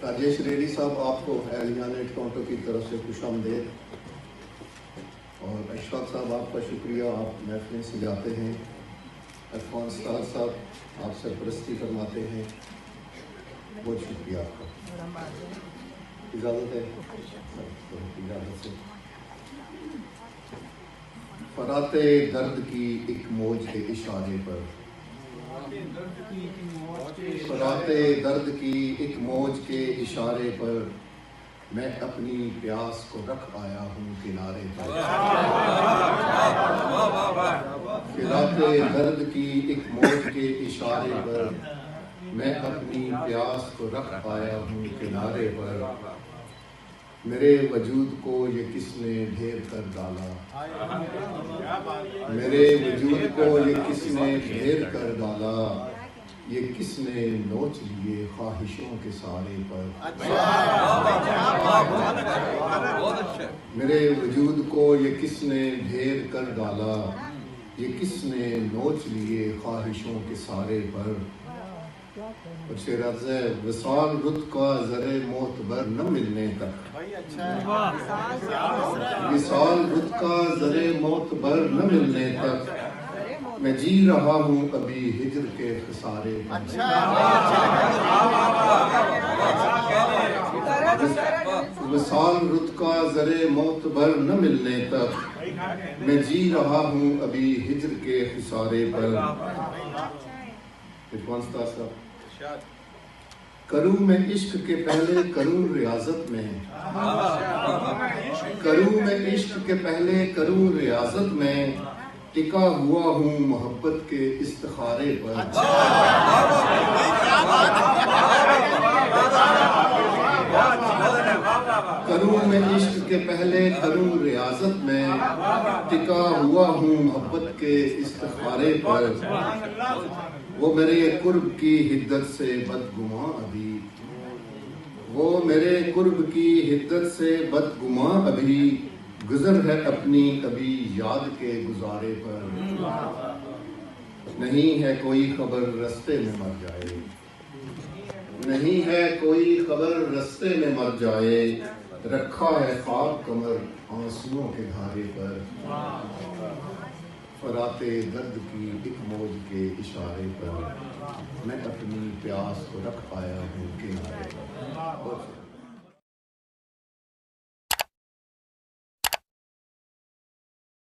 Rajesh ready صاحب آپ کو اہلیان ٹورنٹو کی طرف سے خوش آمدید، اور اشفاق صاحب آپ کا شکریہ، آپ محفلیں سجاتے ہیں۔ عرفان استاد صاحب آپ سرپرستی فرماتے ہیں، بہت شکریہ آپ کا۔ اجازت ہے؟ اجازت سے فرات درد کی ایک موج کے اشارے پر، فرات درد کی ایک موج کے اشارے پر میں اپنی پیاس کو رکھ آیا ہوں کنارے پر۔ فرات درد کی ایک موج کے اشارے پر میں اپنی پیاس کو رکھ آیا ہوں کنارے پر۔ میرے وجود کو یہ کس نے ڈھیر کر ڈالا، میرے وجود کو یہ کس نے ڈھیر کر ڈالا، یہ کس نے نوچ لیے خواہشوں کے سارے پر۔ میرے وجود کو یہ کس نے ڈھیر کر ڈالا، یہ کس نے نوچ لیے خواہشوں کے سارے پر۔ اور شعر عرض ہے، وصال رت کا زر معتبر نہ ملنے تک، وصال رت کا زر معتبر نہ ملنے تک میں جی رہا ہوں ابھی ہجر کے خسارے پر۔ وصال رت کا زر معتبر نہ ملنے تک میں جی رہا ہوں ابھی ہجر کے خسارے پر۔ کروں میں عشق کے پہلے کروں ریاضت میں، کروں میں عشق کے پہلے کروں ریاضت میں ٹکا ہوا ہوں محبت کے استخارے پر۔ کروں میں عشق کے پہلے کروں ریاضت میں ٹکا ہوا ہوں محبت کے استخارے پر۔ وہ میرے قرب کی حدت سے بدگماں ابھی، وہ میرے قرب کی حدت سے بدگماں ابھی گزر ہے اپنی ابھی یاد کے گزارے پر۔ نہیں ہے کوئی خبر رستے میں مر جائے، نہیں ہے کوئی خبر رستے میں مر جائے، رکھا ہے خواب کمر آنسوؤں کے دھارے پر۔ فرات درد کی ایک موج کے اشارے پر میں اپنی پیاس کو رکھ آیا ہوں کنارے پر۔